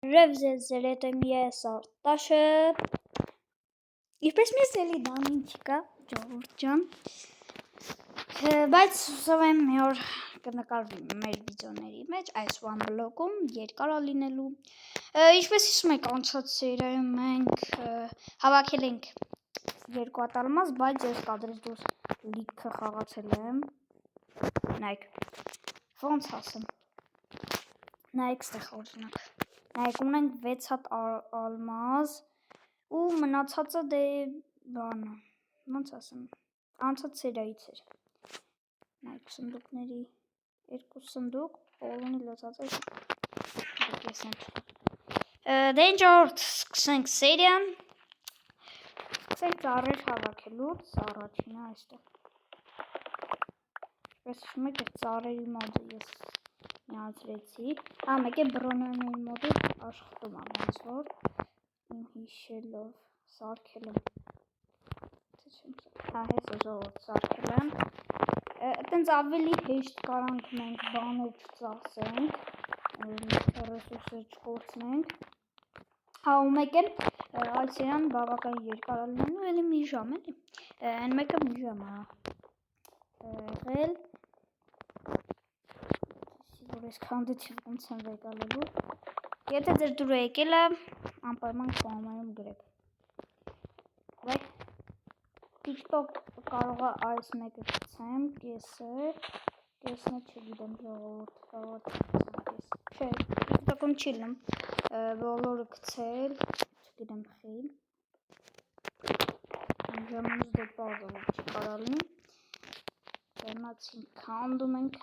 Revzezzer etem yes Artaş'ı. Ինչպես մեզ էլի դան չկա, ժողովուրդ ջան։ Բայց հուսով եմ մի օր կնկարվի մեր վիդեոների մեջ այս one block-ում երկար է լինելու։ Ինչպես հիշում եք անցած սերիայում մենք հավաքել ենք երկու հատ ալմազ, բայց ես կադրից դուրս լիքը խաղացել եմ։ Նայեք։ Ոնց ասեմ։ Նայեք ստեղ օրինակ։ Նայեք ունենք 6 հատ ալմազ ու մնացածը դե բանը, ոնց ասեմ, անցած սերիայից էր։ Նայեք սնդուկների երկու սնդուկ, բոլորի լուծած է։ Դե ինչ որ սկսենք սերիան։ Սկսենք ծառեր հավաքելուց, առաջինը այստեղ։ Ես հիշում եք ծառերի մոդը ես միացրեցի։ Մեկ է բրոնաների մոդը աշխատում է ոնց որ իմ հիշելով սարքել եմ։ Հեսա ժողովուրդ սարքել եմ։ Այտենց ավելի հեշտ կարանք մենք բաներ չծախսենք, ռեսուրսներ չկորցնենք։ Ու մեկ էլ այս սերիան բավական երկար է լինելու, էլի մի ժամ էլի։ Այն մեկը մի ժամ է եղել։ Որ ես քանդեցի ոնց եմ վեկալելու։ Եթե ձեր դուրը եկել է, անպայման կոմենտում գրեք։ Բայց TikTok կարող է այս մեկը գցեմ, կեսը չգիտեմ ժողովուրդ, կարող է չէ, TikTok-ում չի լինում, բոլորը գցել, չգիտեմ խիլ։ Ժամանց դե պարզը որ չի կարա լինի։ Դեմացին քանդում ենք։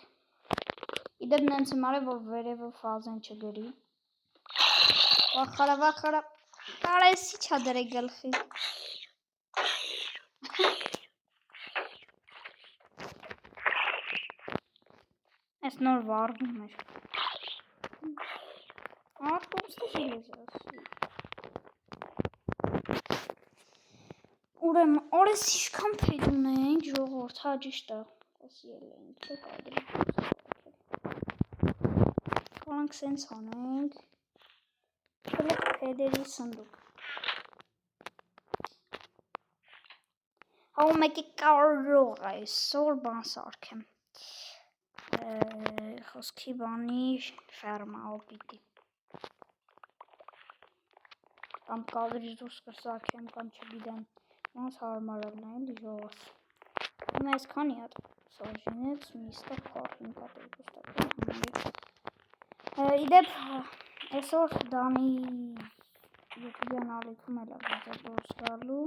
Իդեպ նենց եմ արել, որ վերևը ֆազեն չգրի։ Վախարա, կարեսի չա դրե գլխի։ Այս նոր վարվում էր։ Արկոստը հիլեզ ասի։ Ուրեմն, օրես իշքան պետ ունենք, ժողորդ, հա ճիշտ է, ասի էլ ենք, կադրի Կարանք սենց անենք, կլեք պեդերի սնդուկ։ Հա ու մեկի կարող այսօր բան սարքեմ։ Խոսքի բանի ֆերմա օպիտի։ Կամ կադրից դուրս կրսակեմ, կամ չգիտեմ, ոնց հարմար է նայել ժողովուրդ։ Հիմա այս քանի հատ սոժինեց, միստը փառ 5 հատ Իդեպ այսօր Դանի YouTube-յան ալիքում էլ է դուրս գալու։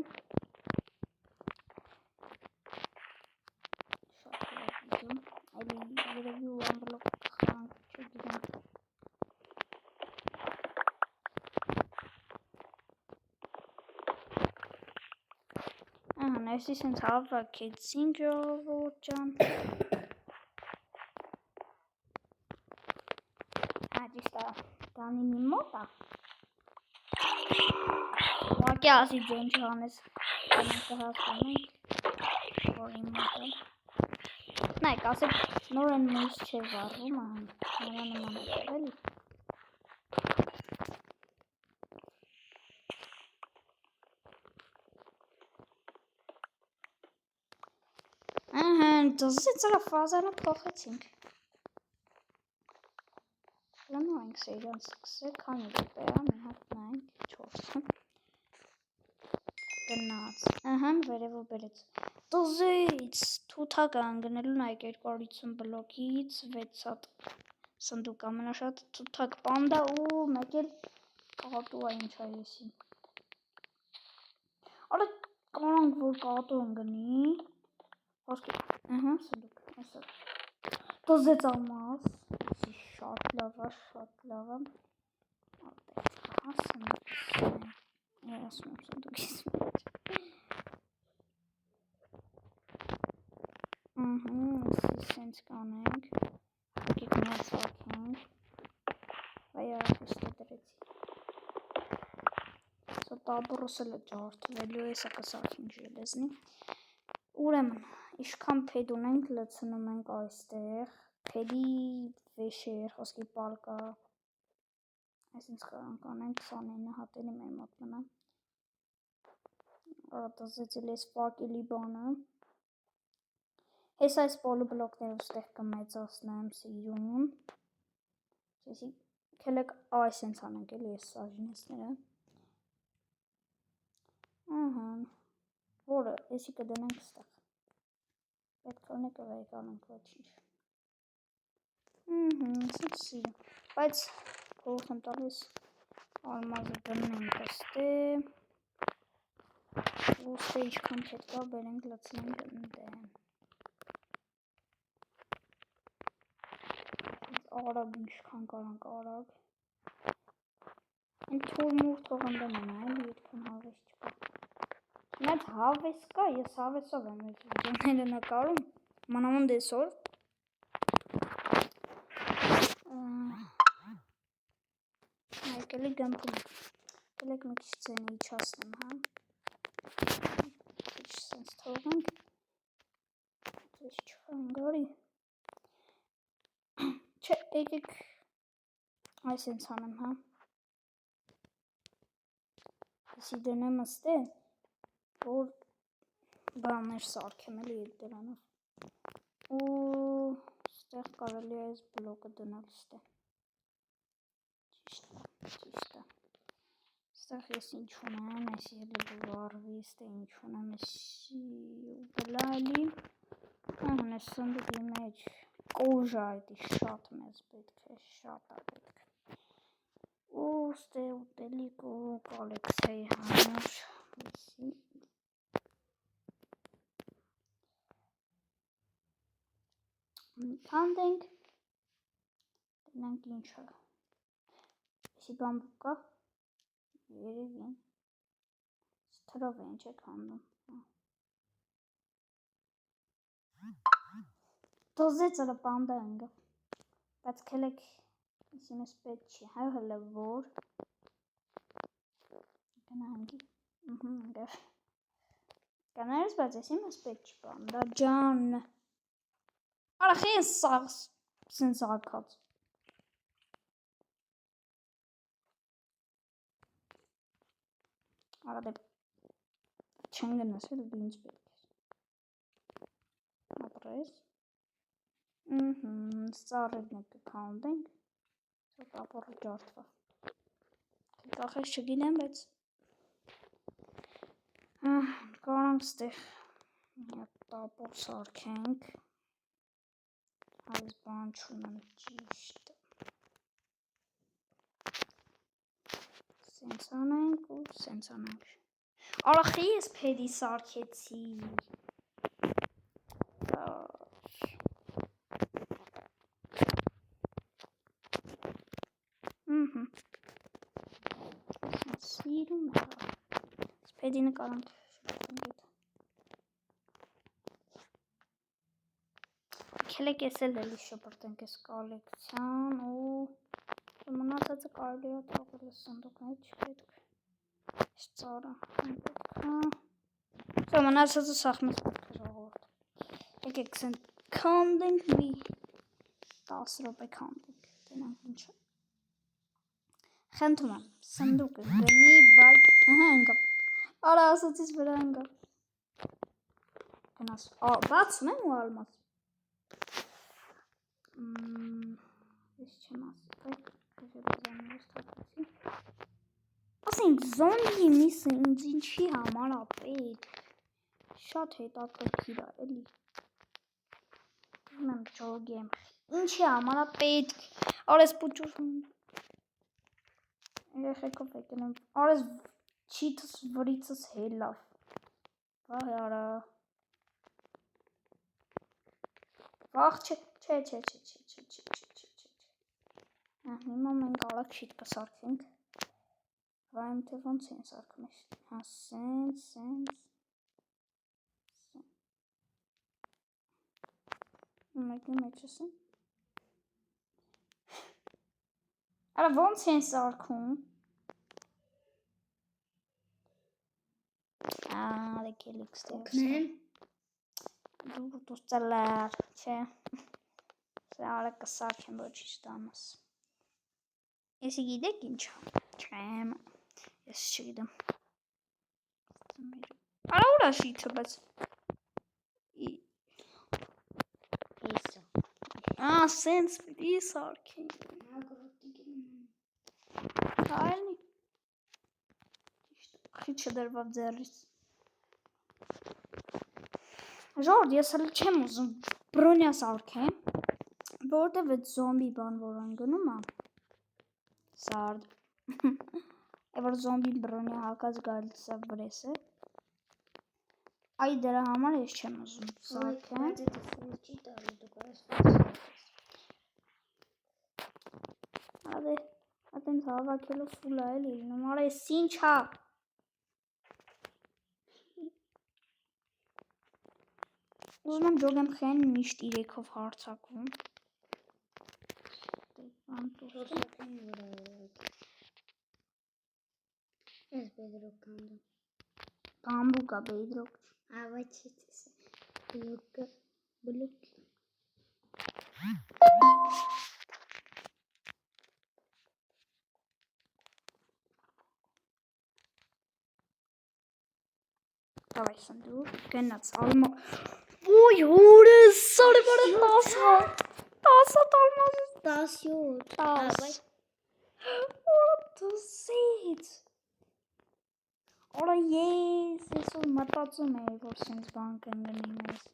Երևի ու ամբլոկ խանք չգիտեմ։ Այսի սենց հավաքեցինք ժողովուրդ ջան։ Ճիշտ է, Դանի մի մոտ է։ Ուղղակի ասի ջոն չհանես, կհասկանենք, որ իմ մոտ է։ Նայք, ասեք նոր են մույս չէ վարվում, նորա նման է էլի։ Դզից արա ֆազանը փոխեցինք։ Լնու ենք սերիան սկսել, քանի դեպ է, մի հատ նայենք, 4 Գնաց, վերևը բերեց։ Դզից թութակ է անգնելու նայք 250 բլոկից 6 հատ սնդուկ ամենաշատ թութակ պանդա ու մեկ էլ կատու է ինչ է եսի։ Արա կարանք որ կատու ընգնի։ Խոսքի, սնդուկ, այսը։ Դզեց ամաս, շատ լավ է։ Ատեղ կհա սնդուկիս է, ասում եմ սնդուկիս մեջ։ Սենց կանենք, եկեք միած սարքենք, վայ արախիստը դրեցի։ Տաբուրսել է ջարդվելու, եսա կսարքենք ժելեզնի։ Ուրեմն, իշքան պեդ ունենք, լծնում ենք այստեղ, պեդի վեշեր, խոսքի պալկա, Այսինքն կարող անենք 29 հատերի մեր մոտ մնա։ Արա դասեցել ես ֆակելի բանը։ Ես այս պոլիբլոկները ստեղ կմեծացնեմ սիրուն։ Այսի քելեք այսենց անենք էլի ես սաժնեսները։ Ահա։ Որը էսի կդնենք ստեղ։ Պետք է ունի կվերկանանք ոչինչ։ Սուպսի։ Բայց փող եմ տալիս ալմազը դնենք ստե։ Ոստե ինչքան պետք է բերենք լցնենք ընդեն։ Արագ ինչքան կարանք արագ։ Այն թորմուր թող ընդեն մնա, էլի այդքան հավես չկա։ Բայց հավես կա, ես հավեսով եմ այս վիդեոները նկարում, մանավանդ այսօր։ Այկելի գամփում։ Ելեք մի քիչ ցենի իջացնեմ, հա։ Քիչ sense թողանք։ Ես չխանգարի։ Չէ, եկեք այսենց անեմ, հա։ Այսի դնեմ ստե, որ բաներ սարքեմ էլի այդ դրանով։ Ու ստեղ կարելի է այս բլոկը դնել ստե։ Ճիշտ է։ Ստեղ ես ինչ ունեմ, այսի էլի բվարվի, ստե ինչ ունեմ, այսի բլա էլի։ Ահն է սնդուկի մեջ կոժա այդի շատ մեզ պետք է, շատ է պետք։ Ու ստե ուտելիք ու կոլեքցիայի համար, այսի։ Քանդենք, տնենք ինչը, այսի բամբուկ կա, երևին, սթրով է ինչ է քանդում, դոզեց ըրը պանդա ընգը, բայց կելեք իսի մեզ պետ չի, հայ հլը որ, գնահանգի, ընգը, կաներս բայց իսի մեզ պետ չի պանդա ջան, արախ են սաղս սենց ակած, արա դեպ չեն գնասել դու ինձ պետք ես, ապրես, Սարրեդն է կքանդենք, սոտ ապորը ջարդվա, կախես չգինեմ, բայց կարանք ստեղ տապոր սարքենք, այս բան չունեմ ճիշտ, սենց անենք ու սենց անենք, արախի ես պեդի սարքեցի, սիրում է, սպեդի նկարանք քելեք ես էլ էլի շպրտենք ես կոլեկցիան ու մնացածը կարելի է թողել ես սնդուկներից չպետք ես ծառը պետք մնացածը սաղ մեզ պետք է ժողորդ եկեք սեն քանդենք մի 10 րոպե քանդենք դենանք ինչը խնդում եմ սնդուկը գնի բայց ընգա արա ասացիս վրա ընգա գնաս բացում եմ ու ալմաս ես չեմ ասենք զոնդի միսը ինձ ինչի համար ապետ շատ հետաքրքիր է էլի եմ ճոգեմ ինչի համար պետք արես պուճուր երեխեքով եկնեմ արես չիթս վրիցս հելավ վահ արա վախ չէ հիմա մենք արագ շիտ կսարքենք վայմ թե ոնց են սարքում ես հա սենց մեկի մեջս են արա ոնց են սարքում դեք ելիք ստեղսնեմ դու դուս ծալար չէ սա արագ կսարքեմ ոչ իշտանս Եսի գիտեք ինչ չեմ, ես չգիտեմ, արա ուրա շիթը, բայց սենց պիտի սարքեն, այլնի, խիչը դրվավ ձեռից, ժորդ, ես հլի չեմ ուզում բրոնյա սարքեմ, որտև այդ զոմբի բան որ են գնում է, սարդ, որ զոմբի բրոնյա հակած գալիս է վրես է, այ դրա համար ես չեմ ուզում սարքեմ, Ատենց հավաքելով ֆուլ է էլի լինում, արա ես ինչ հա, ուզում եմ ջոգեմ խեն միշտ 3-ով հարցակվում, Ես բեդրոք կանդում, բամբուկ է բեյդրոք, ավաչից բլոկը, բլոկ, Давай սնդուր, գնաց ալմա, ոյ հորս, սարի բարը 10 տալմազից, 17, Օրա դզից, Օրա ես որ մտածում էի, որ սենց բան կնգնի մեզ,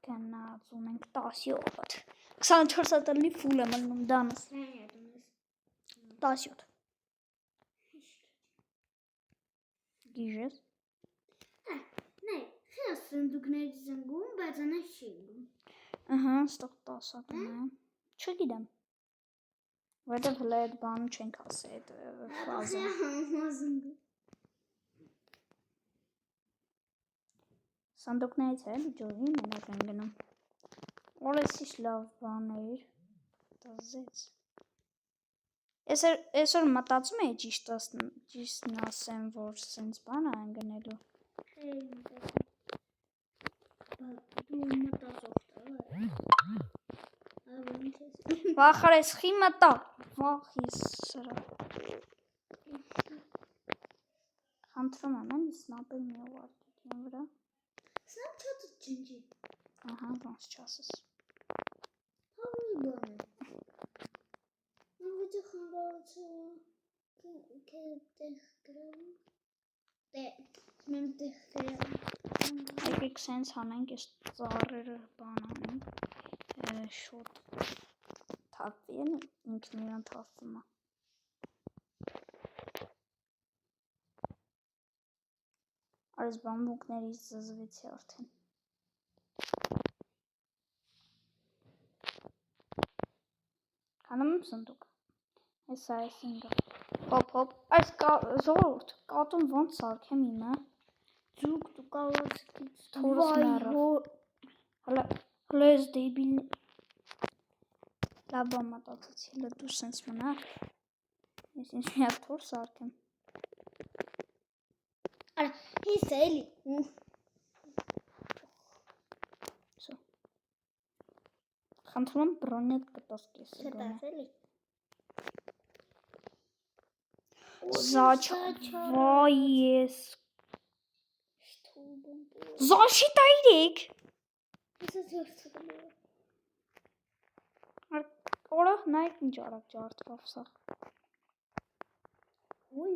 գնաց ունենք 17, 24 տլնի ֆուլ եմ ըլնում դանս, 17, գիժես, Խես սնդուկներից զնգում, բայց անես չի զնգում, ստող 10 կնայեմ, չգիտեմ, որտև հլը այդ բանը չենք ասի, այդ ֆրազը, սանդուկներից էլ ջորի մենակ են գնում, օրես ինչ լավ բան էիր, տզեց, ես որ մտածում էի ճիշտն ասեմ, որ սենց բան են գնելու, վախար ես խի մտա, վախ ես սրա, խանդրում եմ են սնապել մի ուղարկիքին վրա, Սնապ չատը ջնջի, ոնց չասես, հավի բան է, նավիճը խանգարացը, տեղ գրավում, մեմ տեղ գրավում, եկեք սենց հանենք ես ծառերը բան անենք, շոտ թապվի են, ինքն իրան թապվում է, արես բամբուկներից զզվեցի արդեն, Հանում եմ սնդուկ, ես այս ինգա, հոպ, այս զորորդ, կատուն ոնց սարքեմ իմը, ձուկ դու կալած թորս մեռավ, հլը ես դեբիլ, լավ բան մտածեցի, հլը դու սենց մնա, ես ինձ միակ թոր սարքեմ, արա, հիս էլի, խնդրում եմ բրոնյատ կտաս կեսը գոնե, կտաս էլի, Զաչ, վայ ես, Զաշի տայրեք, Օրա նայք ինչ արակ ջարդվավ սաղ, ոյ,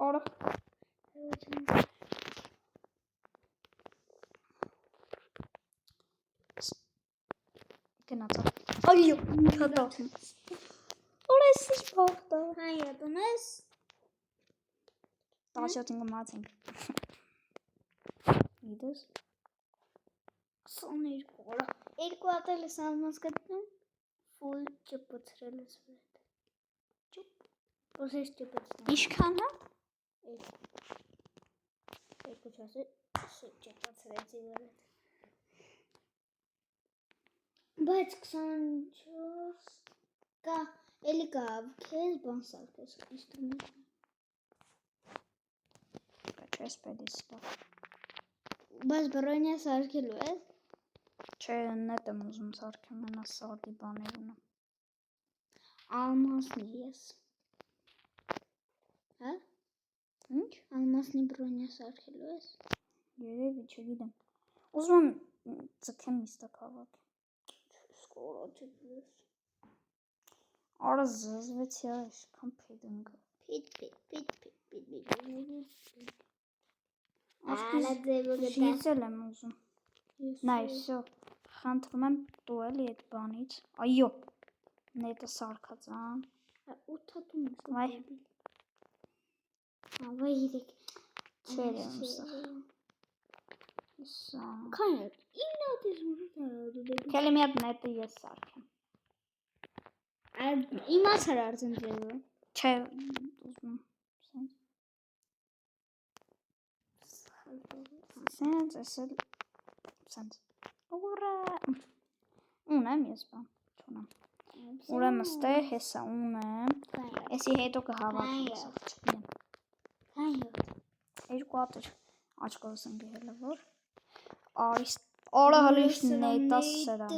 Օրա, գնացա, այո, կատաղում, Օրա ես ինչ բաղթա, հայ ատունես, 17 գմացինք, իդես, 22 օրա, 2 ատել ես ալմազ գտնում, ֆուլ ճպծրել ես վրետ, ոս ես ճպծնում, իշքան հա, 2 չասի, ճպծրեցի վրետ, բայց 24 կա, էլի կա, կեզ բան սարքես, իստրումենտ, չես պետիս լավ, բայց բրոնյա սարքելու ես, Չէ, նետ եմ ուզում սարքեմ, մենա սարդի բաներ ունեմ։ Almasni ես։ Հա? Ինչ? Almasni բրոնյա սարքելու ես։ Երևի, չգիտեմ։ Ուզում եմ ձգեմ միստակ հավաք։ Skoro չգես։ Արա զզվեցի այժքան փեդ ընկա։ Pit. Ալա ձևը Շիցել եմ ուզում։ Նայ, всё, խնդրում եմ տուել այդ բանից։ Այո։ Նետը սարքած, ա։ Ութատում ես։ Վայ։ Ավայ իրեք։ Չեր եմ սա։ Սա։ Քան իննատես ուզում Քելի մի հատ նետը ես սարքեմ։ Իմացար արդեն ձևը։ Չէ, ուզում սենց, էսել, սենց։ Ուրա։ Ունեմ ես բան, չունեմ։ Ուրեմն ստե հեսա ունեմ։ Էսի հետո կհավաքեմ սա, չգիտեմ։ Երկու հատ աչքովս եմ գհելը, որ։ Արա հալիշ նետա սրա։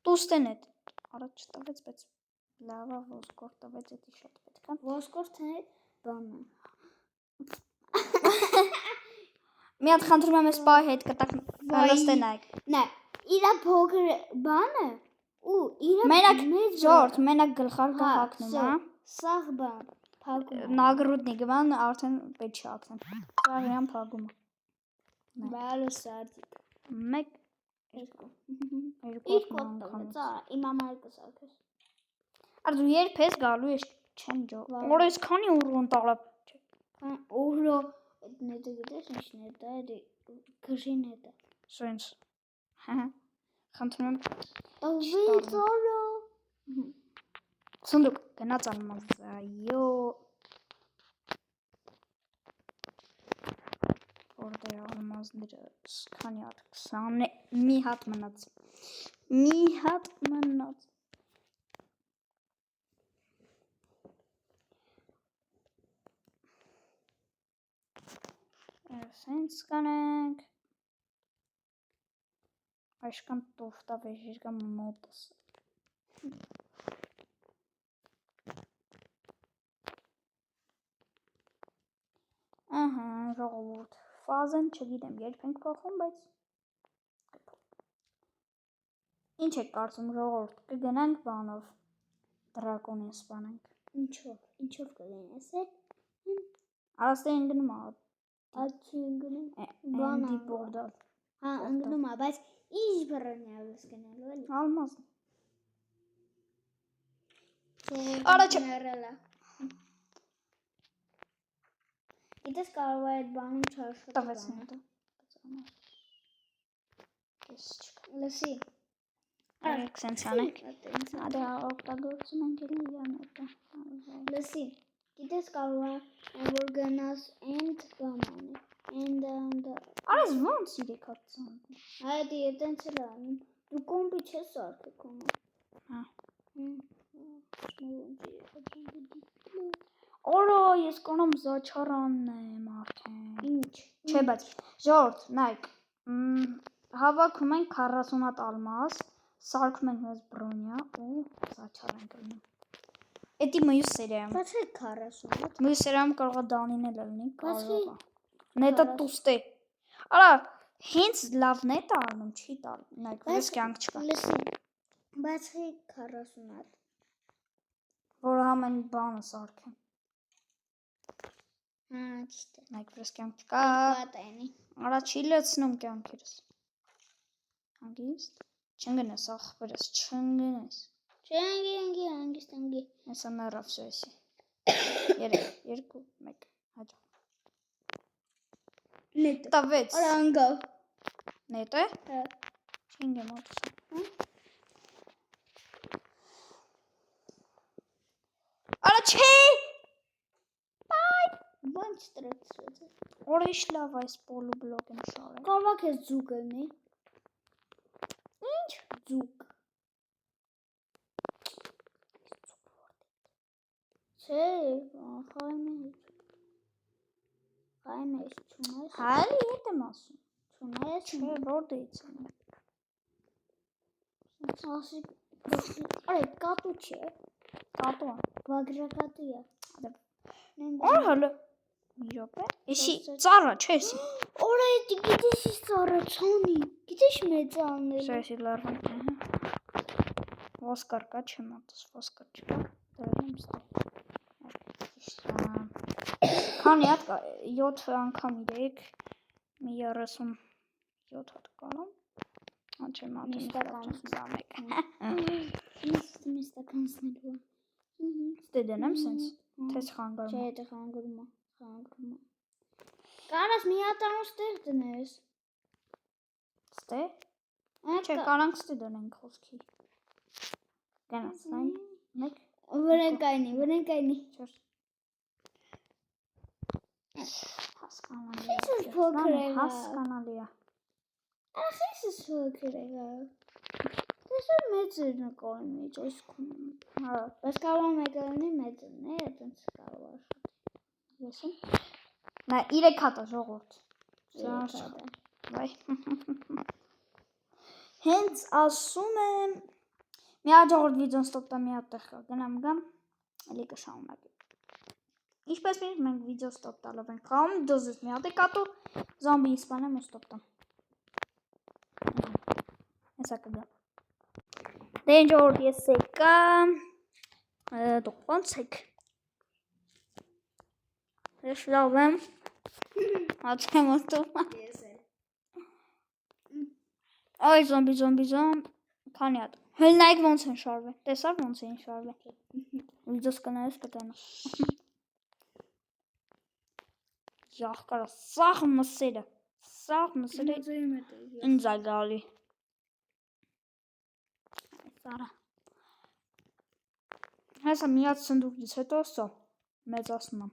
Տուստե նետ։ Արա չտվեց, բայց լավա ոսկոր տվեց, էդի շատ պետք է։ Ոսկոր թե բանը։ Մի հատ խնդրում եմ այս պահի հետ կտակ հալստենայք։ Նայ, իրա փոքր բանը ու իրա Մենակ ժորդ, մենակ գլխարկը հակնում, հա։ Սաղ բան, փակում։ Նագրուտնի գվան արդեն պետք չի հակնեմ։ Սա հրան փակում է։ Բալը սարդիկ։ 1 2 Երկու անգամ։ Իմ համար կսարքես։ Արա դու երբ ես գալու ես չեմ ջո։ Օր ես քանի ուրոն տալապ։ Օրո նետը գիտես ինչ նետը է, քրի նետը։ Սենց։ Հա։ Խնդրում եմ։ Տվից օրո։ Սունդուկ գնաց ալմազ, այո։ Որտե ալմազները քանի հատ 20 մի հատ մնաց։ Մի հատ մնաց։ Սենց կանենք։ Այսքան տոֆտա վեժիր կամ մոտս։ Ահա, ժողովուրդ։ Ֆազեն չգիտեմ, երբ ենք փոխում, բայց ինչ եք կարծում ժողովուրդ, կգնանք բանով դրակոնին սպանենք։ Ինչով կգնես է։ Արաստե ընկնում է։ Աչի ընկնում։ Բանի բորդալ։ Հա, ընկնում է, բայց ինչ բռնյալ ես գնալու էլի։ Ալմազ։ Արա չներելա։ Գիտես կարող է այդ բանում չարշոտը տվեց նետը։ Լսի։ Արեք սենց անենք։ Ադա օգտագործում ենք էլի նետը։ Լսի։ Գիտես կարող է որ գնաս end բանանի։ End Արես ոնց իրեք հացան։ Այդ տենց էլ անում։ Դու կոմպի չես սարքել կոմը։ Հա։ Օրո, ես կանամ զաչարանն եմ արդեն։ Ինչ։ Չէ, բայց ժողովուրդ, նայեք։ Հավաքում ենք 40 հատ ալմազ, սարքում ենք մեզ բրոնյա ու զաչար ենք լինում։ Էդի մյուս սերիայում։ Բայց է 40 հատ։ Մյուս սերիայում կարող է Դանին էլ լինի, կարող է։ 40 Նետը տուստե։ Արա, հենց լավ նետ է անում, չի տալ։ Նայեք, վրես կյանք չկա։ Լսի։ Բայց է 40 հատ։ Որ համեն բանը սարքեմ։ Հա, ճիշտ է։ Նայեք, վրես կյանք չկա։ Կատայնի։ Արա չի լցնում կյանքերս։ Հանգիստ։ Չընգնես, ախպերս, չընգնես։ Չանգի, հանգիստ անգի։ Հեսա մեռավ սոյեսի։ 3, 2, 1, հաջա։ Նետը։ Տավեց։ Արա անգավ։ Նետ է։ Հա։ Չինգեմ ոտսը։ Արա չէ։ Բան չտրեցրեց։ Օրիշ լավ այս պոլու բլոկ եմ շարել։ Կարող ես ձուկ ելնի։ Ինչ։ Ձուկ։ Չէ, խայմե չունես։ Հալի հետ եմ ասում։ Չունես։ Չէ, որտեղից։ Ասի Արի կատու չէ։ Կատու։ Բագրակատու է։ Օր հələ։ Մի րոպե։ Էսի ծառա չէ, էսի։ Օր է գիտես ის ծառա ցանի։ Գիտես մեծ անել։ Սա էսի լարվան։ Ոսկար կա, չեմ ատս, ոսկար չկա։ Դրել եմ ստե։ Քանի հատ կա 7 անգամ 3 մի 37 հատ կարամ։ Անչեմ ատում ստամեք։ Մստականցնելու։ Ստե դենեմ սենց։ Թես խանգարում։ Չէ, դա խանգարում է։ Կարաս մի հատ անց տեղ դնես։ Ստե։ Չէ, կարանք ստե դնենք խոսքի։ Գնաց, այն։ Մեկ։ Վրենկայնի։ Չորս։ Հասկանալի է։ Ինչ փոքր է։ Հասկանալի է։ Ախիս փոքր է։ Դες մեծ է նկարի մեջ այս քունը։ Հա, Բայց կարող է մեկը լինի մեծը, այդպես կարող է։ եսի։ Նա 3 հատ է ժողովուրդ։ Վայ։ Հենց ասում եմ մի հատ ժողովուրդ վիդեոն ստոպտա մի հատ տեղ կա, գնամ գամ, էլի կշարունակեմ։ Ինչպես մենք վիդեո ստոպ տալով ենք խաղում, դոզս մի հատ է կատու, զոմբի իսպանեմ ու ստոպ տամ։ Հեսա կգա։ Դե ինչ ժողովուրդ ես եկա, դուք ոնց եք։ Ես լավ եմ։ Հաց եմ ուտում։ Ես էլ։ Այ զոմբի, քանի հատ։ Հելնայք ոնց են շարվել։ Տեսավ ոնց են շարվել։ Վիդեոս կնայես կտանա։ Յախկարա, սաղ մսերը ինձ է գալի։ Սարա։ Հեսա միած սնդուկից հետո սա մեծացնում եմ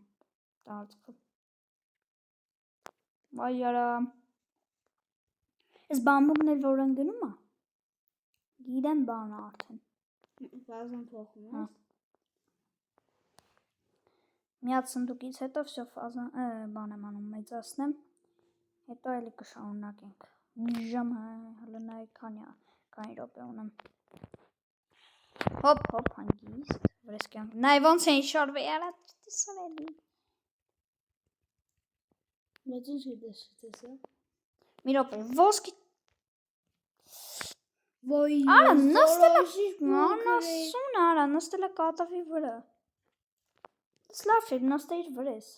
տարածքը։ Վայ արա։ Ես բամբուկներ որ են գնում է։ Գիտեմ բանը արդեն։ Բազան փոխում ես։ Միած սնդուկից հետո վсё ֆազան բան եմ անում մեծացնեմ։ Հետո էլի կշարունակենք։ Մի ժամ հələ նայ քանի րոպե ունեմ։ Հոп հանգիստ։ Վրեսկյան։ Նայ ոնց են շարվել, արա տեսան էլի։ Մեծ ինչ դեսը։ Մի րոպե, ոսկի Ոյ։ Արա նստել է կատավի վրա։ Սլավ չէ, նստեիր վրես։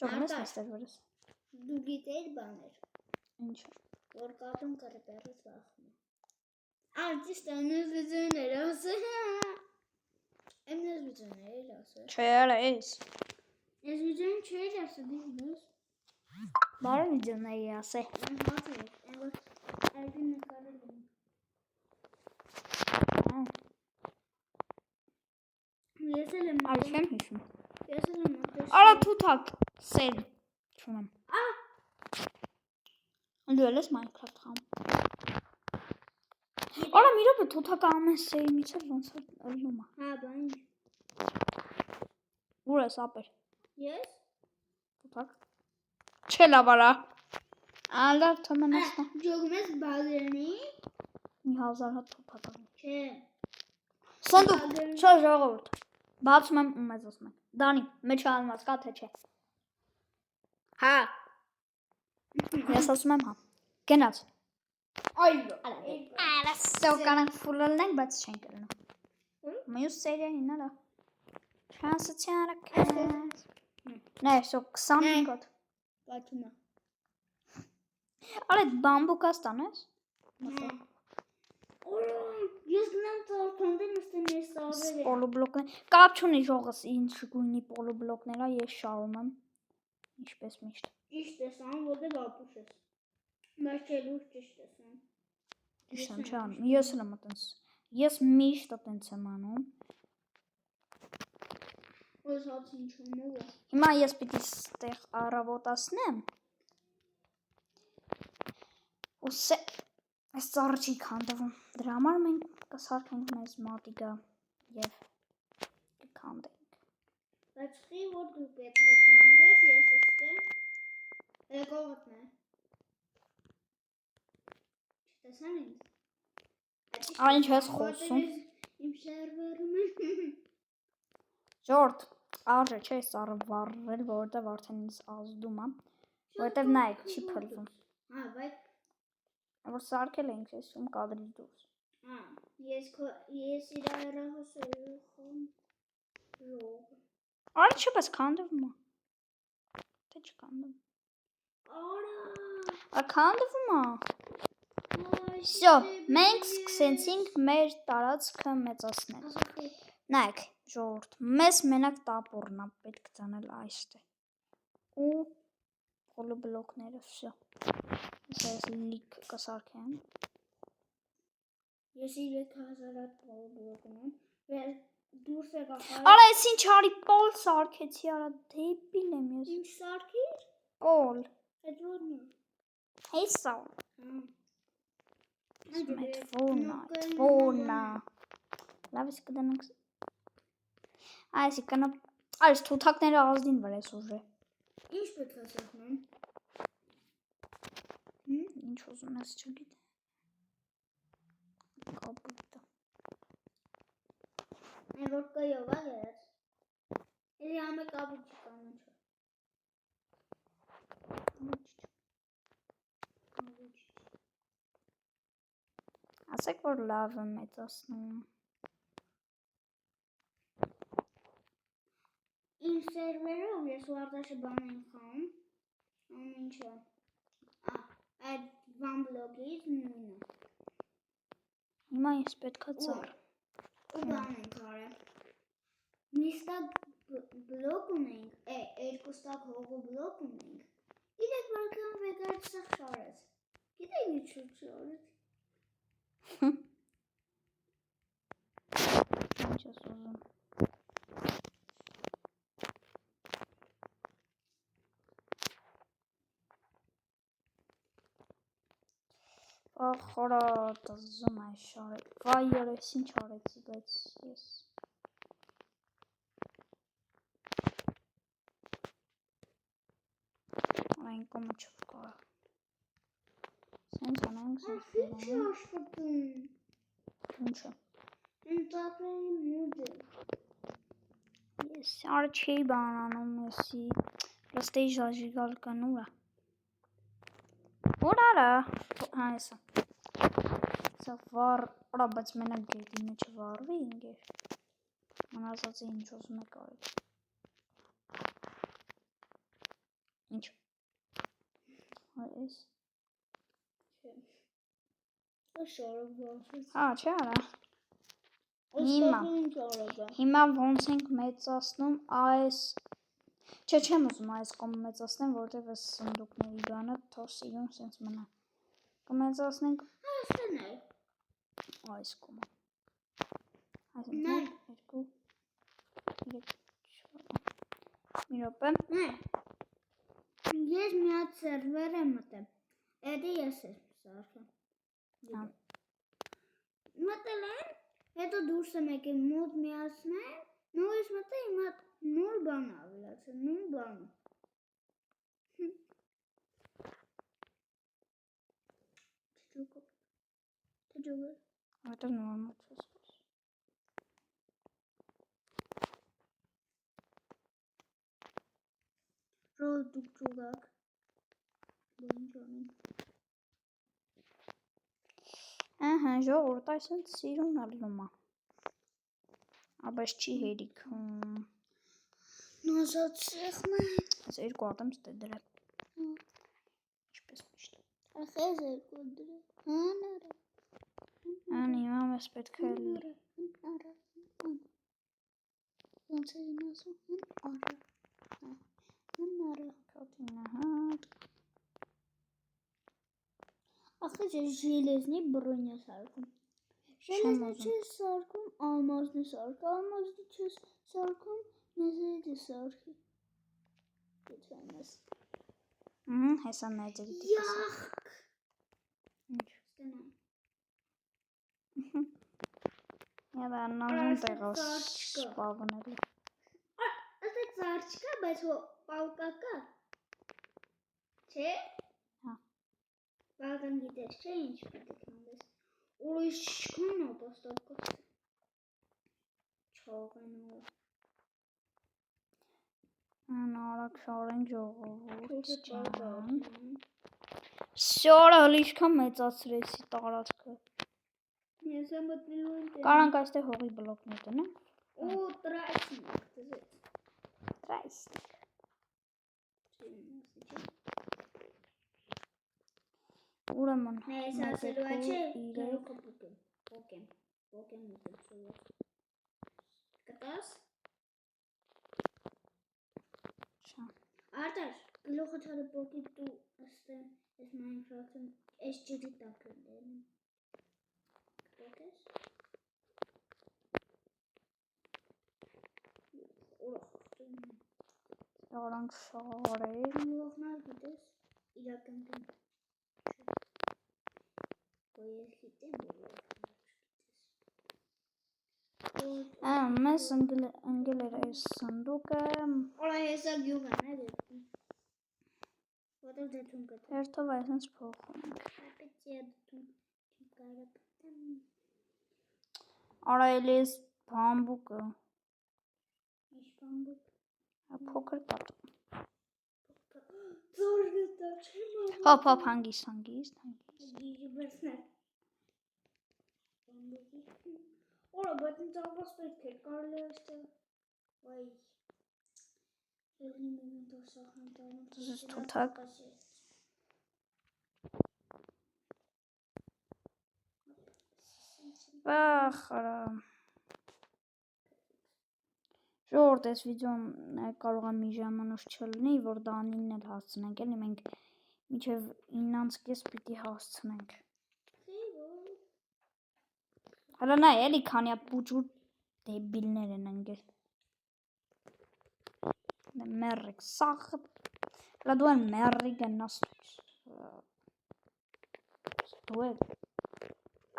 Ճոգնես նստել վրես։ Դու գիտեիր բաներ։ Ինչ։ Որ կատուն կրպերից վախում է։ Ճիշտ է, նույն վիդեոներ ասել։ Նույն վիդեոներ ասել։ Չէ, արա էս։ Ես վիդեոն չէի ասել, դու։ Բարը վիդեոների ասել։ Այդին նկարել եմ։ Ես էլ եմ Այ չեմ հիշում։ մտել։ Արա թութակ սեր չունեմ։ Դու ես Minecraft խաղում։ Արա մի րոպե թութակը ամեն սերի միջև ոնց է ելնում է։ Հա, բան։ Ուր ես ապեր։ Ես։ Թութակ։ Չէ լավ արա։ Ալավ թոմանասնա։ Ջոգում ես բազերնի։ 1000 հատ թութակ ա։ Չէ։ Սանդուկ, չէ ժողովուրդ։ Բացում եմ ու մեզ ասում եմ։ Դանի, մեջը անմաս կա թե չէ։ Հա։ Ես ասում եմ հա։ Գնաց։ Այո։ Արա սոկանանք ֆուլլնենք, բայց չենք կրնում։ Մյուս սերիային արա։ Շանսության ակես։ Նայ, սո 25 հատ։ Կաթունա։ Արա բամբուկա ստանես։ Ես գնամ ծառքանդեմ նստեմ ես սարերը։ Պոլոբլոկներ։ Կապ չունի ժողս ինչ գույնի պոլոբլոկներ է, ես շարում եմ։ Ինչպես միշտ։ Ճիշտ ես անում, որտեղ ապուշ ես։ Բայց չէ լուրջ ճիշտ ես անում։ Ճիշտ եմ չան։ Ես էլ եմ այտենց։ Ես միշտ այտենց եմ անում։ Ոս հաց ինչու՞մ է։ Հիմա ես պիտի ստեղ առավոտացնեմ։ Ուսե այս ծառը չի քանդվում։ Դրա համար մենք կսարքենք մեզ մատիկա եւ կքանդենք։ Բայց խի որ դու պետք է քանդես, ես ստեմ։ Եկողտն է։ Տեսան ինձ։ Այն ինչ ես խոսում։ Իմ սերվերում եմ։ Ժորդ, արժե չէ սարը վառել, որովհետև արդեն ինձ ազդում է, որովհետև նայեք, չի փլվում։ Հա, բայց Որ սարքել ենք էսում կադրից դուրս։ հա, ես իր հեռախոսում լող։ Արի չպես քանդվում է։ Թե չքանդվում։ Արա։ Քանդվում է։ Всё, մենք սկսեցինք մեր տարածքը մեծացնել։ Նայեք, ժողովուրդ, մեզ մենակ տապորն է պետք դնել այստեղ։ Ու բոլոր բլոկները, всё։ Ես լիք կսարքեմ։ Ես 3000 հատ բլոկ ունեմ։ Ես դուրս եկա։ Արա, ես ինչ արի պոլ սարքեցի, արա դեպիլ եմ ես։ Ինչ սարքիր։ Պոլ։ Այդ ո՞րն է։ Հեսա։ Այդ Ֆոնա։ Լավ ես կդնենք։ Այս կանա այս թութակները ազդին վրա էս ուժը։ Ինչ պետք է սարքնեմ։ Ինչ ուզում ես չգիտեմ։ Կապուտը։ Այն որ կայով է երած։ Էլի համը կապուտ չկանոչ։ Ասեք, որ լավ եմ մեծացնում։ Իմ սերվերով ես ու Արտաշը բան եմ խաղում։ Ինչը։ Այդ one բլոկից նույնը։ Հիմա ես պետքա ծառ։ Ու բան ենք արել։ Մի ստակ բլոկ ունենք, երկու ստակ հողու բլոկ ունենք։ 3 վարկան վեկար սաղ շարեց։ Գիտեք ինչ շարեց։ Ինչ ես ուզում։ Խորատ զում է շարել։ Վայ երես ինչ արեցի, բայց ես։ Այն կոմը չկա։ Սենց անենք սենց Ինչ աշխատում։ Ինչը։ Ինտապերի մուդը։ Ես արը չի բանանում եսի։ Պլստեի ժաժիգալ կանուրա։ Որ արա։ Հա եսա։ Սա վար, արա, բայց մենակ գետի մեջ վարվի ինգեր։ Մնացած է ինչ ուզում եք արել։ Ինչ։ Հա ես։ Շարով բացեց։ Հա, չէ արա։ Հիմա Հիմա ոնց ենք մեծացնում այս։ Չէ, չեմ ուզում այս կոմը մեծացնեմ, որովհետև այս սնդուկների բանը թող սիրուն սենց մնա։ Կմեծացնենք այստեն է։ այս կոմը։ Այս Նայ։ 2 3 Մի րոպե։ Ես մի հատ սերվեր եմ մտել։ Էդի ես եմ սարքել։ Հա։ Մտել եմ, հետո դուրս եմ եկել մոդ միացնել, նորից մտել իմ հատ նոր բան ավելացել, նույն բանը։ Չջոգը։ Որտեղ նորմալ չես խոսում։ Ռոլ դուք ճուգակ։ Ինչ անենք։ Ահա, ժողովուրդ, այսինքն սիրուն ալնում է։ Բայց չի հերիքում։ Նոզած սեղմը։ Այս երկու ատեմ ստե դրել։ Ինչպես միշտ։ Ախեզ երկու դրել։ Հանարա։ Անի, մամես պետք է Ոնց է ասում։ Հանարա։ կոտինը հատ։ Ախեզ ժելեզնի բրոնյա սարքում։ Ժելեզնի չես սարքում, ալմազնի սարքում, ալմազնի չես սարքում, նեզերիտի սարքի։ Գետվայնես։ Հեսա նեզերիտի Յախք։ Ինչ։ Ստենա։ Եդա նամուն տեղով սպավնել է։ Ըստ ծար չկա, բայց պալկա կա։ Չէ։ Հա։ Բաղան գիտես չէ ինչ պետք անես։ Ուրիշ քան ապաստապ չողանով։ Անարակ շարեն ժողովուրդ ջան։ Ճան։ Շորը հլիշքան մեծացրեցի տարածքը։ Ես եմ մտնելու եմ։ Կարանք այստեղ հողի բլոկներ դնեմ։ Ու տրայսնիկ դզեց։ Տրայստիկ։ Ուրեմն Ես ասելու չէ, գլուխը պոկեմ մտածելու։ Կտաս։ Արտար, գլուխը թարը պոկի դու աստեն ես Minecraft-ում այս ջրի տակ եմ դնում։ Պոկես։ Կարանք շարել։ Գլուխնալ գիտես, իրական դեմ։ Ես գիտեմ, Մեզ ընգել էր այս սնդուկը։ Օրա հեսա գյուղ եմ, դեպքում։ Որտեղ դետում կտա։ Հերթով այսպես փոխում ենք։ Ապետի դետում չեմ կարող պատեմ։ Արա էլի էս բամբուկը։ Ինչ բամբուկ։ Փոքր կատ։ Զորգը դա չեմ Հոп, հանգիստ։ Գիժի բեսներ։ Բամբուկի։ Օրա, բայց ինձ ավաս պետք է, կարելի այստեղ։ Վայ։ Ելնի մեն դոսախան տանում։ Դուզ թութակ։ Վախ, արա։ Ժողովուրդ, այս վիդեոն կարող է մի ժամանոց չլինի, որ դա 9-ն էլ հասցնենք, էլի մենք մինչև 9:30 պիտի հասցնենք։ Հələ նայ, էլի քանի պուջուր դեբիլներ են ընկել։ Մերրիկ, սախը։ Հələ դու են մերրի գնաս։ Դու է։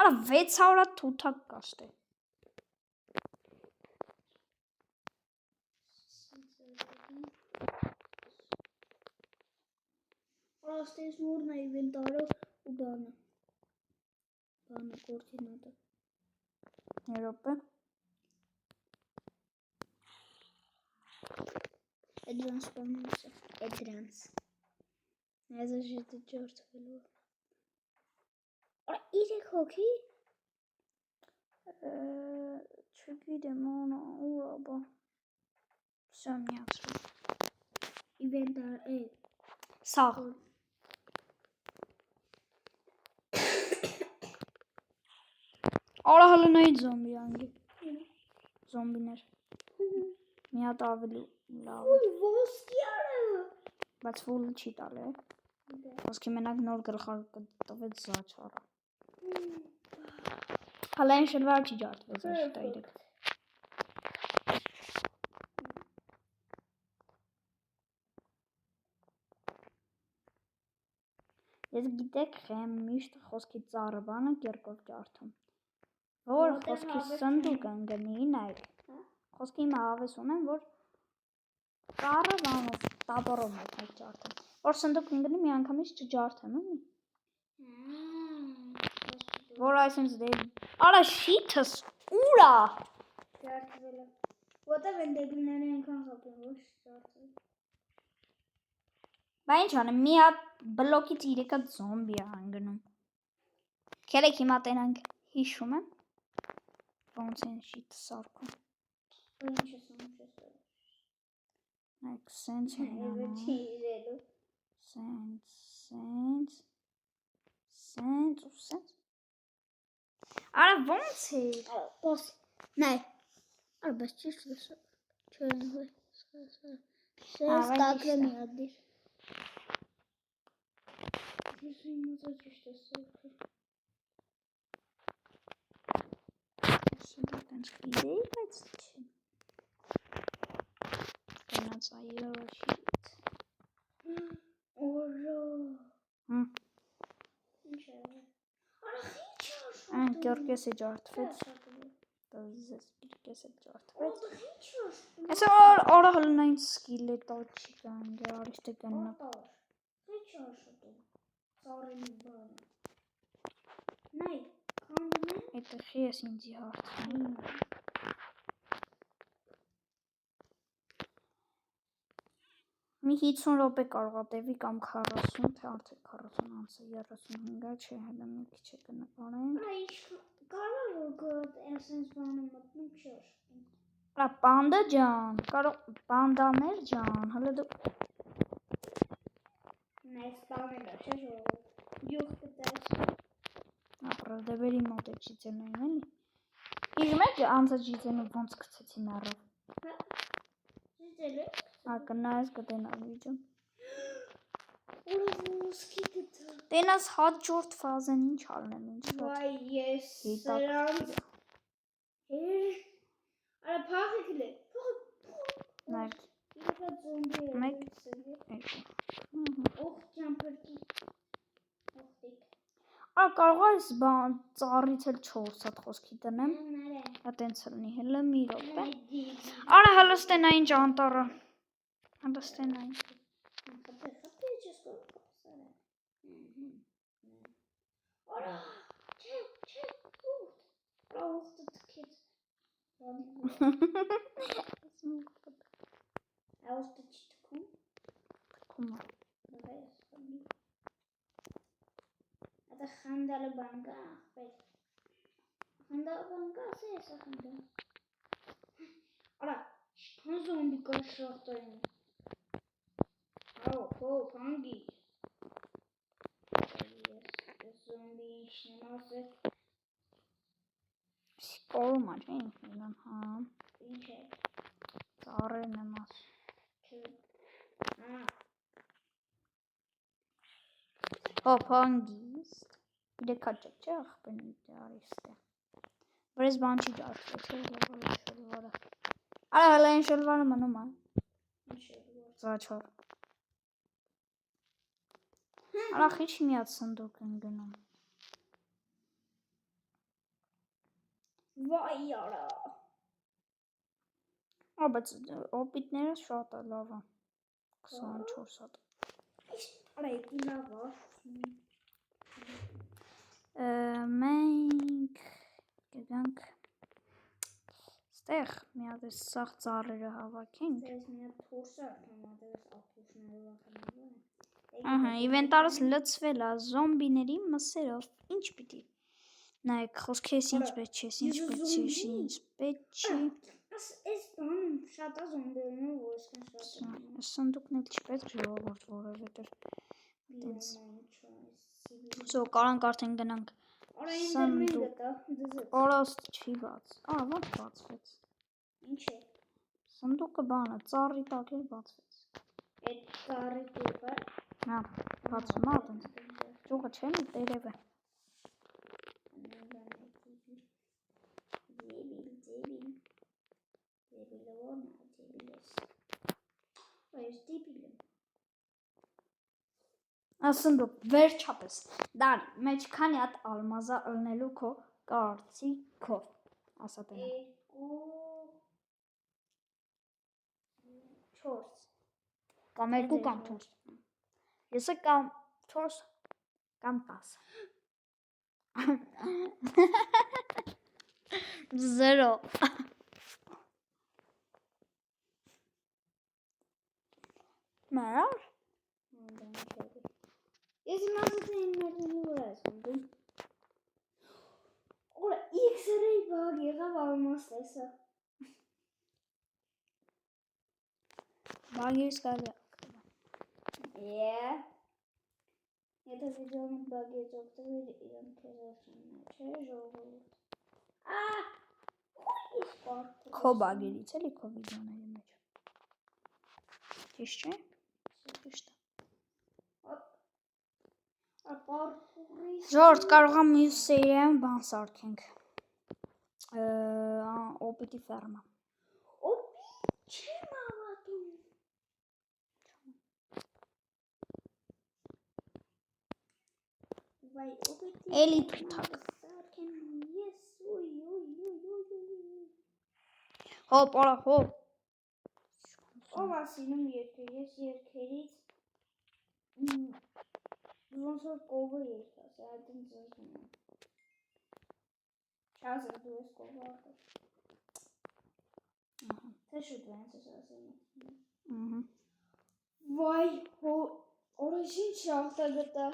Արա 600 թութակ կաստե։ Աստես նորն է իվենտարով ու բանը կորդինատը։ Երոպե։ Էդրանս բանուսը, էդրանս։ Եզը ժետը ջորդվելու։ Արա 3 հոգի։ Չգիտեմ, անա, ուրա բա։ Всё, միացրու։ Իվենտար, Սաղ։ Արա հələ նայի զոմբի անգի։ Զոմբիներ։ Մի հատ ավելի լավ։ Ոսկյարը։ Բայց ֆուլ չի տալի, է։ Ոսկի մենակ նոր գլխարկը տվեց զաչարա։ Հələ այն շլվար չի ջարդվեց այս տայրեք։ Ես գիտեք խեմ միշտ խոսքի ծառը բանը կերկով ջարդում։ Որ խոսքի սնդուկ ընգնի, նայք։ Խոսքի իմ հավես ունեմ, որ ծառը բանով, տաբորով է ջարդում։ Որ սնդուկ ընգնի մի անգամից չջարդեմ, ունի։ Որ այսինց դեպ։ Արա շիթս ուրա։ Ջարդվել է։ Որտև են դեբիլները այնքան խապ են, ոչ ջարդվել։ Բա ինչ անեմ, մի հատ բլոկից 3 հատ զոմբի է հանգնում։ Քերեք հիմա տենանք հիշում եմ։ Ոնց են շիթ սարքում։ Ինչ ես անում ես։ Նայք, սենց են անում։ Չի իրելու։ Սենց ու սենց։ Արա ոնց է։ Պոս։ Նայ։ Արա բայց ճիշտ լսա։ Չեն հոյ։ Սես տակը մի ադիր։ Ես իմացա ճիշտ է սեքը։ Սենց տենց գիտեի, բայց չի։ Գնաց այո շիթ։ Օրո։ Ինչ է։ Արա ինչ է։ Այն կերկես է ջարդվեց։ Դզես կերկես է ջարդվեց։ Այս օրա հլնային սկիլետա չի կան, արիշտե կնա։ Ինչ է շուտում։ ծառերի բանը։ Նայ, քանդում եմ։ Այդտեղի ես ինձի հարցնում։ Մի 50 րոպե կարող է տևի կամ 40, թե արդեն 40 անց է 35-ը, չէ, հələ մի քիչ է կնկարենք։ Այ կարող որ գոտ այսպես բանը մտնում չոր։ Ա պանդա ջան, կարող պանդաներ ջան, հələ դու Նայ սպանել է, չէ՞ ժողովուրդ։ Յուղ կտես։ ապրել դեպերի մոտ է ջիծելն էլի։ Իսկ մեկ անցած ջիծելը ոնց գցեցին առավ։ Ջիծել է։ Կնայես կտենալ վիդեո։ Ուր ոսկի գտա։ Տենաս հաջորդ ֆազեն ինչ արնեմ ինչ։ Վայ ես սրանց։ Արա փախի քլե։ Նայ։ Իրա զոմբի է։ Մեկ։ Օխ ջամփրկի։ Օխտիկ։ Կարող ես բան ծառից էլ 4 հատ խոսքի տնեմ։ Նարե։ Տենց լինի, հələ մի րոպե։ Այդի։ Արա հələ ստենային ճանտարը։ Հələ ստենային։ Խփի չես կորսարը։ Արա, չէ, ուխտ։ Արա ուխտը թքեց։ Աուստը չի թքում։ Թքում է։ Ատա խանդալը բանկա, ախպետ։ Խանդալը բանկա, ասա ես խանդալը։ Արա, շքան զոմբի կար շաղտային։ Հո, խանգի։ Ես զոմբի ինչն եմ ասել։ Սպորում է, չէ՞ ինքնան, հա։ Ինչ է։ Ծառերն եմ ասում։ Հոպ հանգիստ։ 3 հատ չէ ախպենի դարիստը։ Վրես բան չի դարձել, չէ՞ շլվարը։ Արա հələ այն շլվարը մնում է։ Ինչ է։ Ծաչոր։ Արա քիչ մի հատ սնդուկ են գնում։ Վայ արա։ Բայց օպիտները շատ է լավ է։ 24 հատ։ Արա էդի լավ է։ Մենք գնանք ստեղ մի հատ սաղ ծառերը հավաքենք։ Ես մի հատ թորսը համատես ապուշներով ախնալու է։ Ահա, իվենտարս լցվել է զոմբիների մսերով։ Ինչ պիտի։ Նայեք, խոսքես ինչ պետք չէ, ինչ պետք չէ, ինչ պետք չի։ Այս բանում շատ է զոմբիներն ու ոսկան շատ է։ Այս սնդուկն էլ չպետք ժողովուրդ որովհետև տենց։ Սո կարանք արդեն գնանք։ Արա ինտերնետը դա դզեց։ Օրոստ չի բաց։ Ոնց բացվեց։ Ինչ է։ Սնդուկը բանը, ծառի տակ էլ բացվեց։ Այդ ծառի տուփը։ Հա, բացում է տենց։ Ճյուղը չէ՞ մի տերև է։ Ասնդուկ վերջապես դարի մեջ քանի հատ ալմազա ըլնելու քո կարծիքով ասա տենա 4 կամ 2 կամ 4 եսը կամ 4 կամ 10 0 Մարար Ես իմ ասած էին մերդենի վրա ասում։ Ուրա X-ray բաղ եղավ ալմաս տեսա։ Բագիրս կարելի Եթե վիդեոն բաղից օգտվել իրան քեզ ասում չէ ժողովուրդ։ Քո բագերից էլի քո վիդեոների մեջ։ Ճիշտ չէ։ Ճիշտ է։ Ժորդ կարող եմ մյուս սերիայում բան սարքենք։ Օպիտի ֆերմա։ Օպի չեմ հավատում։ Վայ օպիտի Էլի թութակ։ սարքեմ ես Հոպ, արա, հոպ։ Ով ասինում երկեր, ես երկերից ոնց որ կովը երկաս, այդ ինձ զգում է։ Չասես դու ես կովը արտես։ Թե շուտ վենց ես ասեմ։ Վայ, օրս ինչ շաղթա գտա։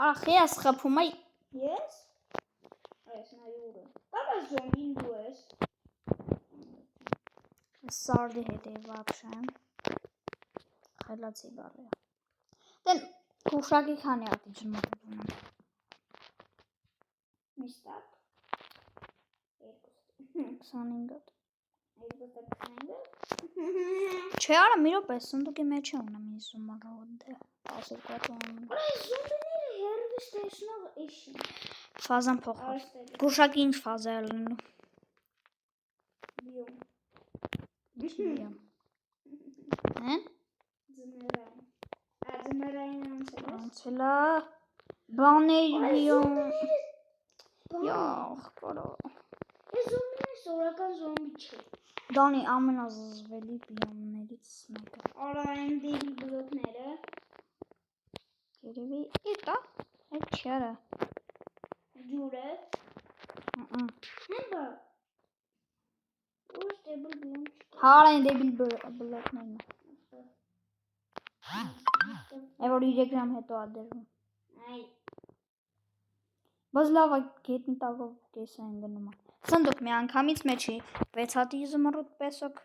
Ախ, ես խփում եմ։ Ես? Այս նայուրը։ Կարա զոմբին դու ես։ Սարդի հետևակ շեմ։ Խելացի բարը։ Դեն կուշակի քանի հատի ջնոտում եմ։ Միստակ։ 25 հատ։ 25 Չէ, արա մի րոպե, սնդուկի մեջ ունեմ ինձ զումարոդը 12 հատ ունեմ։ Այս զոմբիները հերվիշ տեսնող իշին։ Ֆազան փոխավ։ Կուշակի ինչ ֆազա է լինում։ Բիոմ։ Բիոմ։ Հեն? Ձմեռային։ Ձմեռային անցել է։ Բաներ բիոմ։ Յախ, կարո։ Այս զոմբիները սովորական զոմբի չէ։ Դանի ամենազզվելի բիոմներից մեկը։ Արա այն դեպի բլոկները։ Երևի էտա, այդ չարա։ Ջուրը։ Հենբա։ Ու ստեբլ բիոմ չկա։ Հարա այն դեբիլ բլոկներն է։ Որ 3 ժամ հետո ադերվում։ Այ։ Բայց լավ է գետնի տակով կես այն գնում է։ Սնդուկ մի անգամից մեջի 6 հատի զմռուտ պեսոք,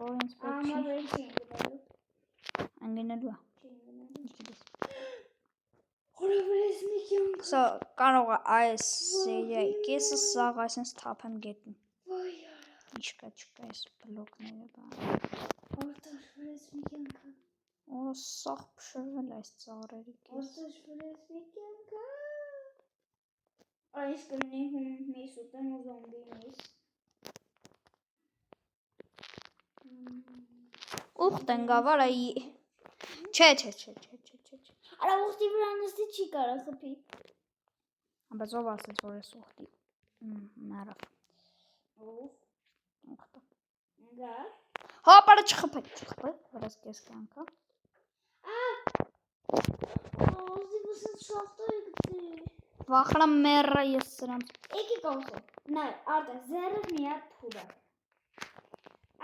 որ ինձ պետք չի։ Ամա վեր չի գնալու։ Անգնելու է։ Չի գնալու։ Հորա վրես մի կյանք։ Սա կարող է այս սերիայի կեսը սաղ այսենց թափեմ գետնի։ Վայ արա։ Ինչկա չկա այս բլոկները բան։ Արտաշ վրես մի կյանք։ Օ, սաղ փշրվել այս ծառերի կես։ Արտաշ վրես մի կյանք։ Այս կնի հում մեզ ուտեմ ու զոմբի մեզ։ Ուխտ ընգավար այ։ Չէ։ Արա ուխտի վրա նստի չի կարա խփի։ Բայց ով ասեց, որ ես ուխտի մեռավ։ Ով։ Ուխտը։ Գա։ Հա, բարը չխփեք, վրաս կես կյանքա։ Ոզի բուսն շախտը եկտի։ Վախրա մեռա ես սրանց։ Եկի կողսը, նայ, արտա, զերս միատ փուբա։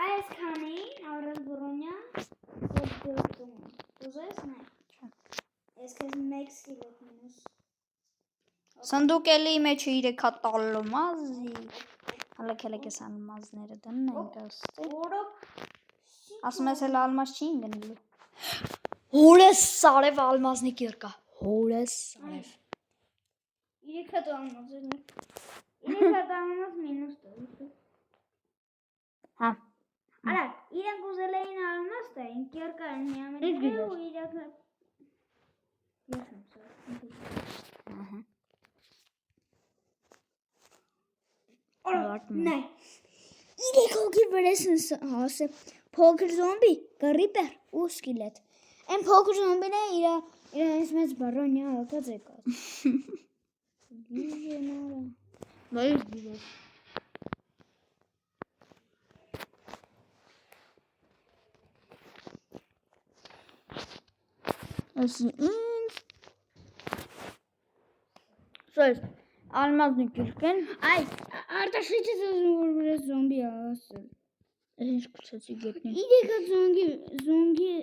Այս քանին, առս բրոնյա, որ դրտում եմ։ Ուզես նայ։ Ես կեզ մեկ սիլոտ մինուս։ Սնդուկ էլի մեջը 3 հատ տալմազի։ Հալեքելեք ես ալմազները դնն են գաստե։ Որոք։ Ասում ես էլ ալմազ չի ինգնելու։ Հորես սարև ալմազնի կերկա։ Հորես սարև։ 3 հատ ալմազն է։ 3 հատ ալմազ մինուս տվիքը։ Հա։ Արա, իրենք ուզել էին ալմազ տային, կերկա են միամետ ու իրակ հատ։ Ես եմ սա։ Ահա։ Արա, նայ։ 3 հոգի վրես են հասը, փոքր զոմբի, կռիպեր ու սկիլետ։ Այն փոքր զոմբին է իրենց մեծ բարոնյա ակած եկած։ Գիժեն արա։ Բայց դիվես։ Ասի ինձ։ Սոյս, ալմազնի կիրկեն։ Այ, արտաշիչ ես ուզում, որ վրես զոմբի ասել։ Ես ինչ կուցեցի գետնի։ 3 հատ զոնգի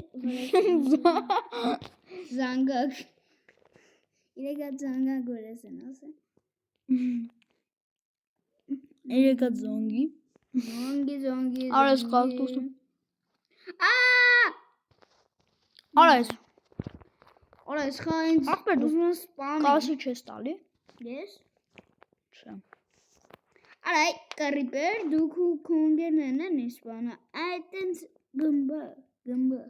զանգակ։ 3 հատ զանգակ վրես են ասել։ 3 հատ զոնգի։ Զոնգի։ Արես կակտուսը։ Արես։ Արա, ես խա ինձ Ախպեր դու ուզում սպամի։ կասի չես տալի։ Ես։ Չէ։ Արա, կռիպեր դուք ու քոնգերներն են իսպանա։ Այդ տենց գմբա։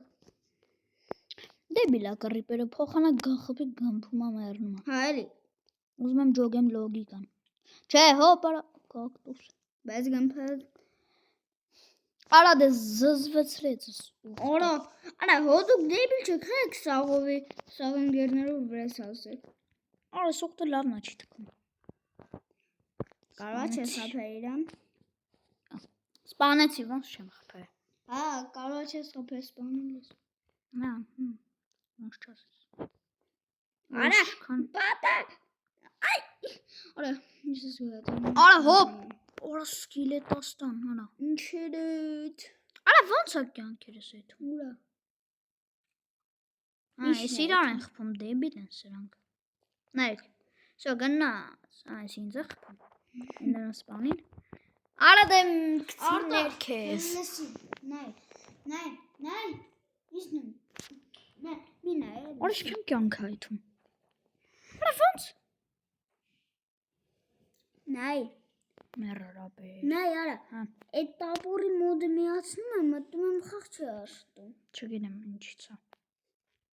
Դեբիլա կռիպերը փոխանա գախփի գմփումա մեռնում։ Հա, էլի։ Ուզում եմ ջոգեմ լոգիկան։ Չէ, հոպ արա կակտուս։ Բայց գմբա։ Արա դե զզվեցրեց։ Արա, հոդուկ դեբիլ չեք խեք սաղովի սաղընկերներով վրես ասել։ Արա սուղտը լավնա չի թքում։ Կարվա չես հապե իրան։ Սպանեցի, ոնց չեմ խփել։ Հա, կարվա չես հապե սպանել ես։ Նա, ոնց չասես։ Արա, Ինչքան։ պատա։ Արա, ես զուգա։ Արա հոп։ Արա սկիլետաստան, արա։ Ինչերդ։ Արա ո՞նց է կյանքերս այդ։ Ուրա։ Այս իրար են խփում, դեբիլ են սրանք։ Նայեք։ Շո գնա, այս ինձ է խփում։ Ինձ սպանին։ Արա դեմ քցին ներքես։ Նայ։ Իսնում։ Մի նայ։ Արա ինչքան կյանք է այդում։ Արա ո՞նց։ Նայ։ Մերրաբե։ Նայ, արա։ Հա։ Այդ տապորի մոդը միացնում եմ, մտնում եմ խաղ չի աշխատում։ Չգիտեմ ինչից է։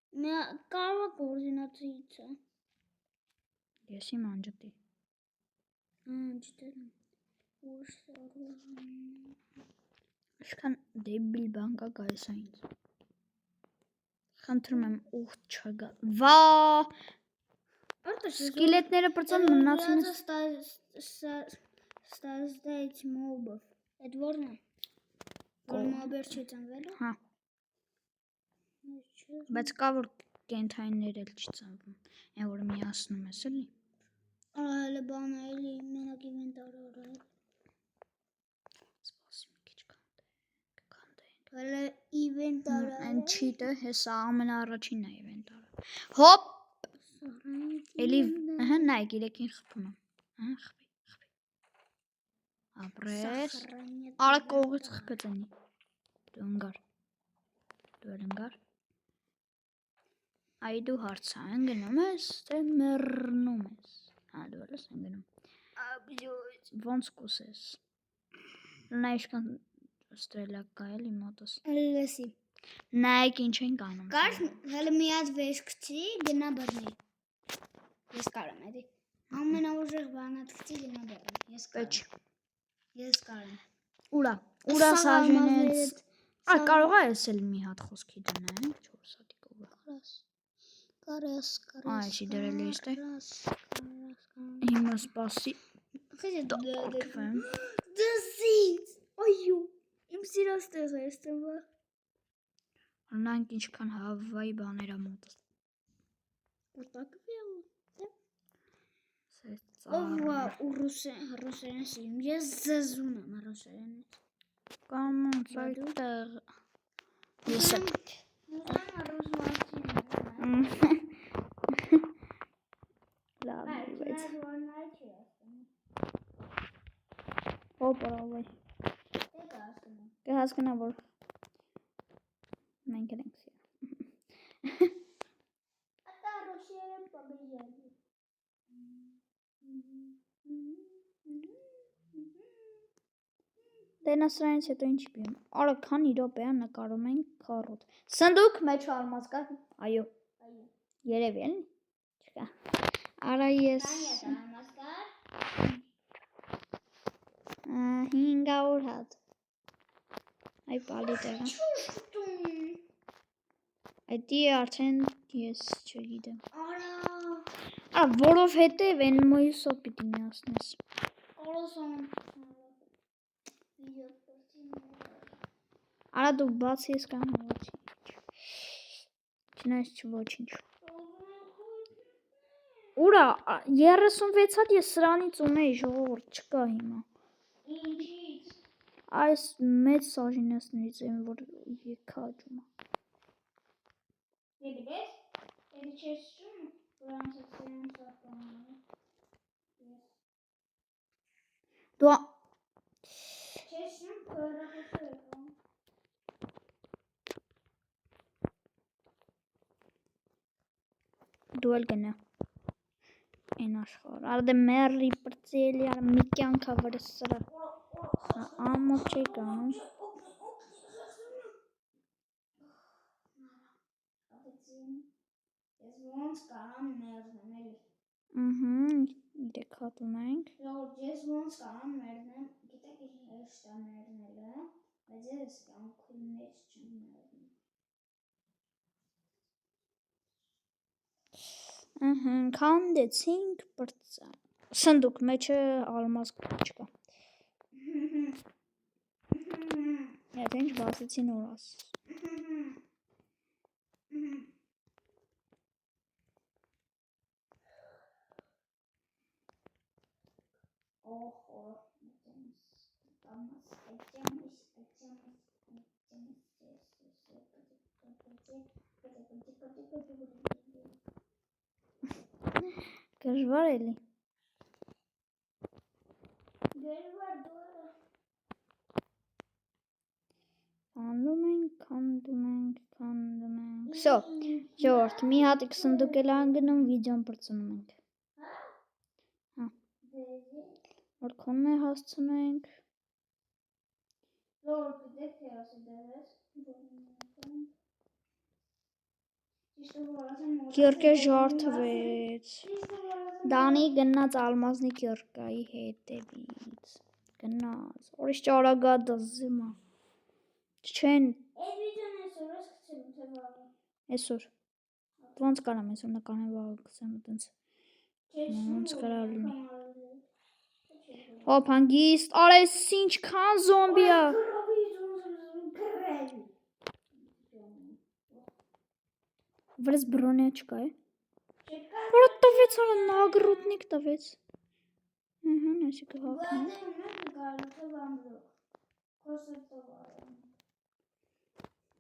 Կարող կոորդինացիից է։ Ես իմ անջատի։ Ջտել։ Ինչքան դեբիլ բան կա գայս այնց։ Խնդրում եմ ուղտ չգա։ Վա։ Սկիլետները բրծան մնացին։ Ստազդայց մոբով։ Այդ որն է։ Որ մոբեր չի ծնվելու։ Հա։ Բայց կա որ կենթայիններ էլ չի ծնվում։ Այն որ միացնում ես էլի։ Հələ բան էլի մենակ ինվենտարը արել։ Սպասի մի քիչ քանդենք։ Հələ ինվենտարը։ Այն չիտը, հեսա ամենաառաջինն է ինվենտարը։ Հոպ։ Էլի, ահա նայ, գիրեկին խփում եմ։ Ահա խփի։ Ապրես։ Արա կողից խփեցնի։ Դու ընկար։ Դու ընկար։ Այ դու հարցա ընկնում ես, թե մեռնում ես։ Հա դու ես ընկնում։ Ոնց կուսես։ Նա իշքան ստրելակ կա էլի մոտս։ Լսի։ Նայեք ինչ են կանում։ Կար հələ մի հատ վեշ գցի, գնա բռնի։ Ես կարամ էլի։ Ամենաուժեղ բանը գցի գնա բռնի։ Ես կարամ։ Ես կարամ։ Ուրա սաժենեց։ Ա կարող է էսել մի հատ խոսքի դնեմ 4 հատիկով։ Կարաս։ Այսի դրել ես թե։ Հիմա սպասի։ Դոկվեմ։ Դզից։ Այո։ Իմ սիրած տեղը է ստվա։ Անանք ինչքան հավայի բաներ է մոտս։ Կուտակվի։ Սա Ովա ու ռուսերեն սիրում։ Ես զզուն եմ ռուսերենից։ Կամ ոնց այդտեղ։ Ես էլ ռուս մարդին։ լավ բայց Հոպարավայ կհասկանա որ մենք ենք սիրում Ատա ռուսերեն պաբիջալի Դենա սրանից հետո ինչ պիում Արա քանի րոպե է նկարում ենք քառոտ Սնդուկ մեջ արմաց կա Այո Երևի էլի չկա Արա ես 500 հատ Այ պալի տեղը Այդի արդեն ես չգիտեմ Արա որովհետև են մոյուսով պիտի միացնես Արա դու բացի ես կամ ոչինչ Չնայս չոչինչ Ուրա 36 հատ ես սրանից ունեի ժողովուրդ չկա հիմա Ինչից Այս մեծ սաժինեսներից են որ եկաճում Եդես Էդի չես շում Վրանց սերեն սարպանանը Դու Չես շում կորախոսը եկան Դու էլ գնա Այն աշխար Արա դե մերի պրծելի արա մի կյանքա վրը սրա Ամոտ չի կանում Ես ոնց կարամ մերնեմ էլի 3 հատ ունենք Ես ոնց կարամ մերնեմ Գիտեք ինչ հեշտ է մերնելը Բայց ես կյանքում մեջ չեմ մերնում Քանդեցինք պրծա Սնդուկ մեջը ալմազ չկա Եթե ինչ բացեցին օրաս Դժվար էլի։ Քանդում ենք։ Всё, ժողովուրդ, մի հատ սնդուկ էլ անգնում, վիդեոն բրցնում ենք։ Որքան է հասցնենք։ Կիրկը ժարթվեց։ Դանի գնաց ալմազնի կիրկայի հետևից։ Գնաց։ Որիշ ճարագա դզիմա։ Չեն այսօր։ Ոնց կարամ այսօր նկարել վաղը գցեմ այտենց։ Ոնց կարա լինի։ Հոп հանգիստ, արես ինչքան զոմբի է։ Վրես բրոնյա չկա է։ Որը տվեց արա նագրուտնիկ տվեց։ Նեսի կհաղթնի։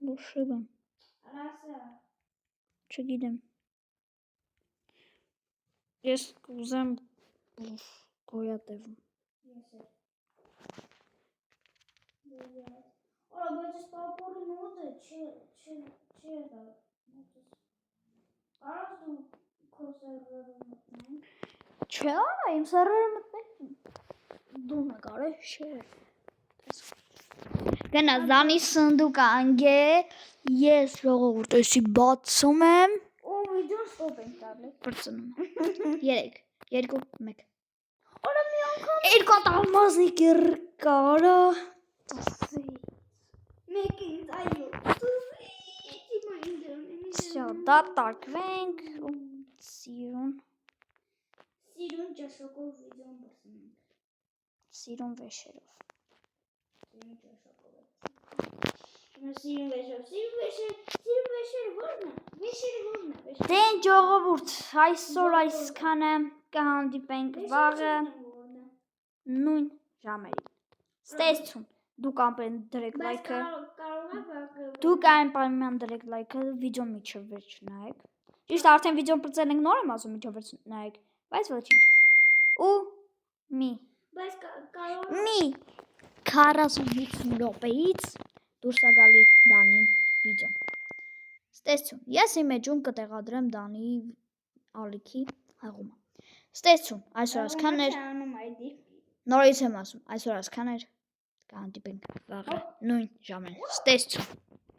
Բոշիվ եմ։ Չգիտեմ։ Ես կուզեմ գոյատևում։ Ora, բայց ես պապորի մոտ է, չի եղա։ Կարաս դու քո սերվերը մտնենք։ Չէ, իմ սերվերը մտնենք։ Դու նկարել շեր։ Գնաց Դանի սնդուկ անգե, ես ժողովուրդ էսի բացում եմ։ Ու վիդեոն ստոպ ենք տալի։ Բրցնում եմ։ 3, 2, 1։ Ora մի անգամ Երկու հատ ալմազնի կիրկարա։ մեկին այո։ Всё, դատարկվենք ու սիրուն ճաշակով վիդեոն բացնենք։ Սիրուն վեշերով։ Սիրուն վեշերը ո՞րն է։ Դեն ժողովուրդ, այսօր այսքանը կհանդիպենք վաղը նույն ժամերին։ Ստեսություն, դուք անպայման դրեք լայքը։ Դուք անպայման դրեք լայքը, վիդեոն միջև վերջ նայեք։ Ճիշտ արդեն վիդեոն բրցել ենք նոր եմ ասում միջև վերջ նայեք, բայց ոչինչ։ Ու մի 45 րոպեից դուրս է գալի Դանին վիդեոն։ Ստեսություն, ես իմ էջում կտեղադրեմ Դանի ալիքի հաղումը։ Ստեսություն, այսօր այսքան էր։ Նորից եմ ասում, այսօր այսքան էր։ Կհանդիպենք վաղը նույն ժամին։ Ստեսություն։